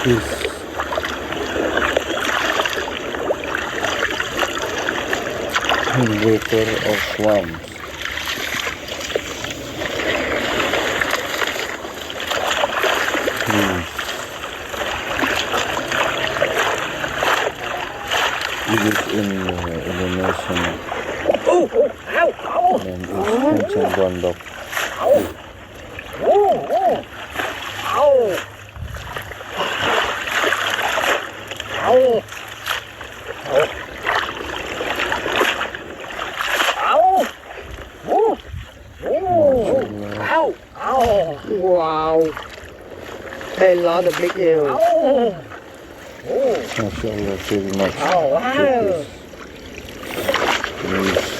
fish. Water of swamps. It is in Indonesia and is Eceng Gondok. Wow, a lot of big eels. Masya Allah, very much. Wow. Fish.